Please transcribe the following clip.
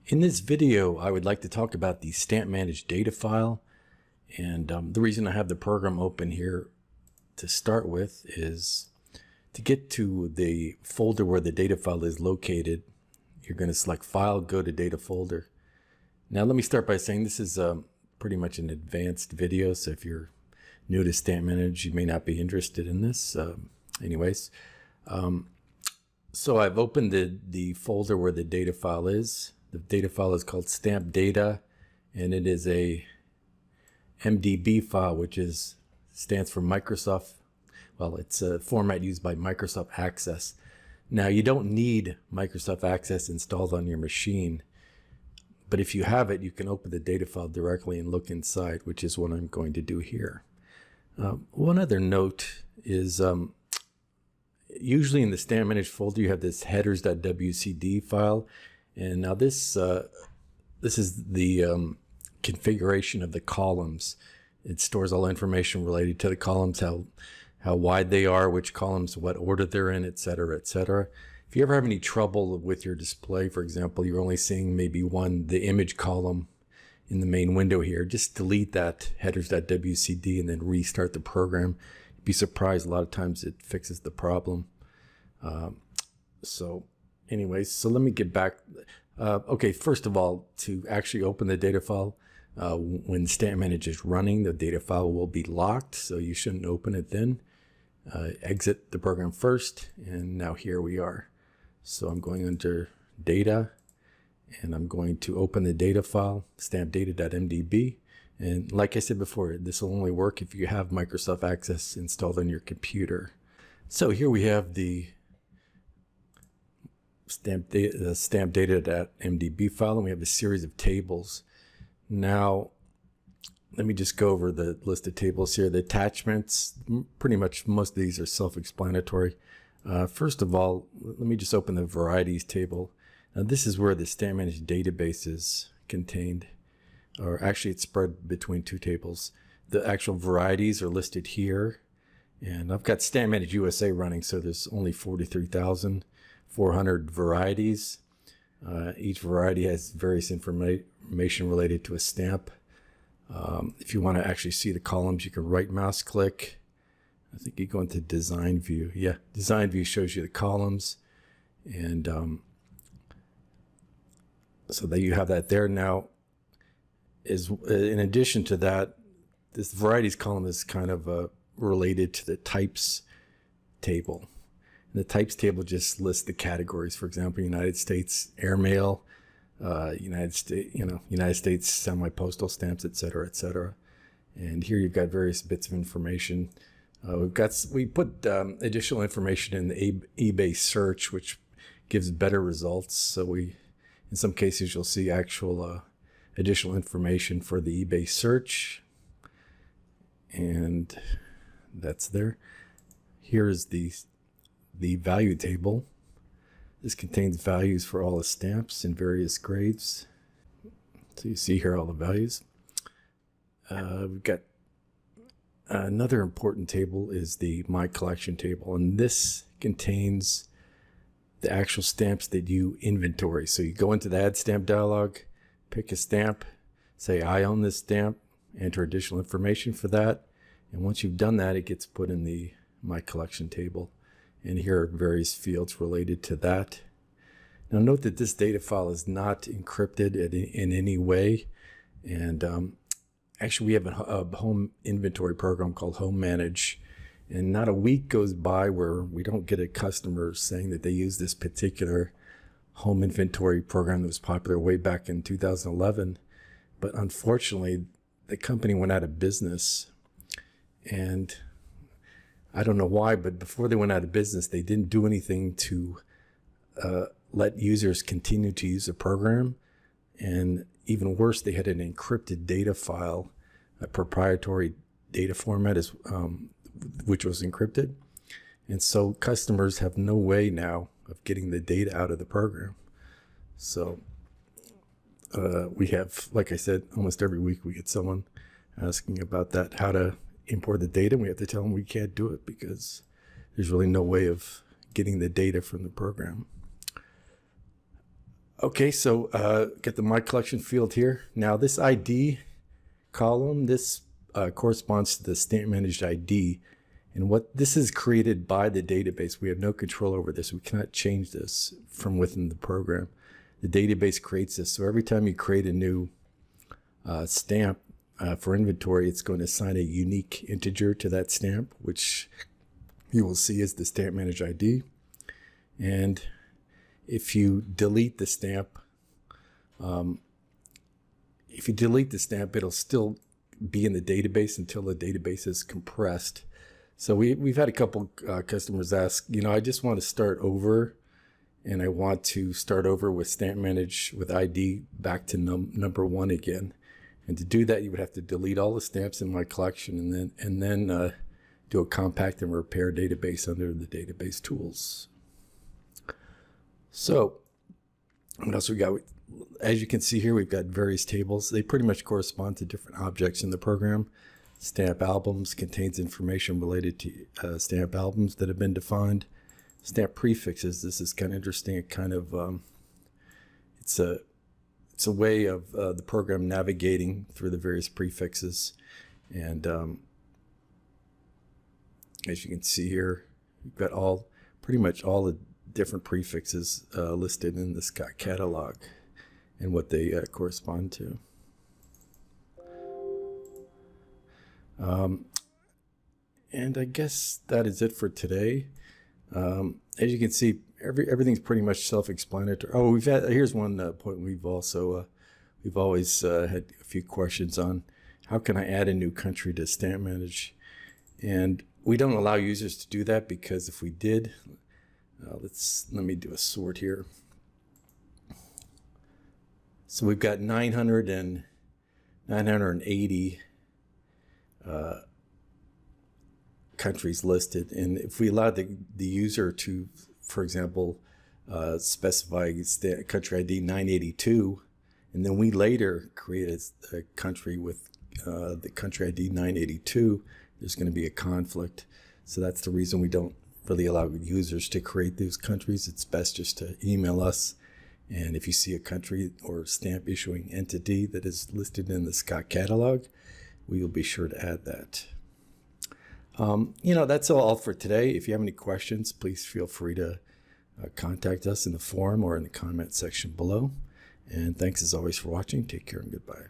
In this video, I would like to talk about the StampManage data file. And the reason I have the program open here to start with is to get to the folder where the data file is located. You're going to select File, go to Data Folder. Now let me start by saying this is pretty much an advanced video, so if you're new to StampManage, you may not be interested in this. So I've opened the folder where the data file is. The data file is called StampData, and it is a MDB file, which stands for Microsoft. Well, it's a format used by Microsoft Access. Now, you don't need Microsoft Access installed on your machine, but if you have it, you can open the data file directly and look inside, which is what I'm going to do here. One other note is usually in the StampManage folder, you have this headers.wcd file. And now this is the configuration of the columns. It stores all information related to the columns, how wide they are, which columns, what order they're in, etc., etc. If you ever have any trouble with your display, for example, you're only seeing maybe the image column in the main window here, just delete that headers.wcd and then restart the program. You'd be surprised, a lot of times it fixes the problem. Anyways, so let me get back. Okay, first of all, to actually open the data file, when StampManage is running, the data file will be locked, so you shouldn't open it then. Exit the program first, and now here we are. So I'm going under Data, and I'm going to open the data file, StampData.MDB. And like I said before, this will only work if you have Microsoft Access installed on your computer. So here we have the StampData.MDB file, and we have a series of tables. Now, let me just go over the list of tables here. The attachments, pretty much most of these are self-explanatory. First of all, let me just open the varieties table. Now, this is where the StampManage database is contained, or actually it's spread between two tables. The actual varieties are listed here, and I've got StampManage USA running, so there's only 43,400 varieties. Each variety has various information related to a stamp. If you want to actually see the columns, you can right mouse click. I think you go into design view. Yeah, design view shows you the columns. And so that you have that there. Now, in addition to that, this varieties column is kind of related to the types table. And the types table just lists the categories. For example, United States airmail, United States semi-postal stamps, etc., etc. And here you've got various bits of information. We put additional information in the eBay search, which gives better results. So in some cases, you'll see actual additional information for the eBay search, and that's there. Here is the value table. This contains values for all the stamps in various grades. So you see here all the values. We've got another important table is the My Collection table, and this contains the actual stamps that you inventory. So you go into the Add Stamp dialog, pick a stamp, say I own this stamp, enter additional information for that, and once you've done that, it gets put in the My Collection table. And here are various fields related to that. Now note that this data file is not encrypted in any way. And actually we have a home inventory program called StampManage. And not a week goes by where we don't get a customer saying that they use this particular home inventory program that was popular way back in 2011. But unfortunately, the company went out of business. And I don't know why, but before they went out of business, they didn't do anything to let users continue to use the program. And even worse, they had an encrypted data file, a proprietary data format, which was encrypted. And so customers have no way now of getting the data out of the program. So we have, like I said, almost every week we get someone asking about that, how to import the data, and we have to tell them we can't do it because there's really no way of getting the data from the program. Okay, so get the My Collection field here. Now this ID column, this corresponds to the StampManage ID. And what this is created by the database. We have no control over this. We cannot change this from within the program. The database creates this. So every time you create a new stamp for inventory, it's going to assign a unique integer to that stamp, which you will see as the StampManage ID. And if you delete the stamp, it'll still be in the database until the database is compressed. So we've had a couple customers ask, I just want to start over, and I want to start over with StampManage with ID back to number 1 again. And to do that, you would have to delete all the stamps in My Collection and then do a compact and repair database under the database tools. So what else we got? As you can see here, we've got various tables. They pretty much correspond to different objects in the program. Stamp albums contains information related to stamp albums that have been defined. Stamp prefixes, this is kind of interesting. It kind of, it's a way of the program navigating through the various prefixes. And as you can see here, we've got pretty much all the different prefixes listed in this catalog and what they correspond to. And I guess that is it for today. As you can see, everything's pretty much self-explanatory. Oh, here's one point we've always had a few questions on. How can I add a new country to StampManage? And we don't allow users to do that, because if we did, let me do a sort here. So we've got 980 countries listed, and if we allow the user to, for example, specify country ID 982, and then we later create a country with the country ID 982, there's going to be a conflict. So that's the reason we don't really allow users to create those countries. It's best just to email us, and if you see a country or stamp issuing entity that is listed in the Scott catalog, we will be sure to add that. That's all for today. If you have any questions, please feel free to contact us in the forum or in the comment section below. And thanks as always for watching. Take care and goodbye.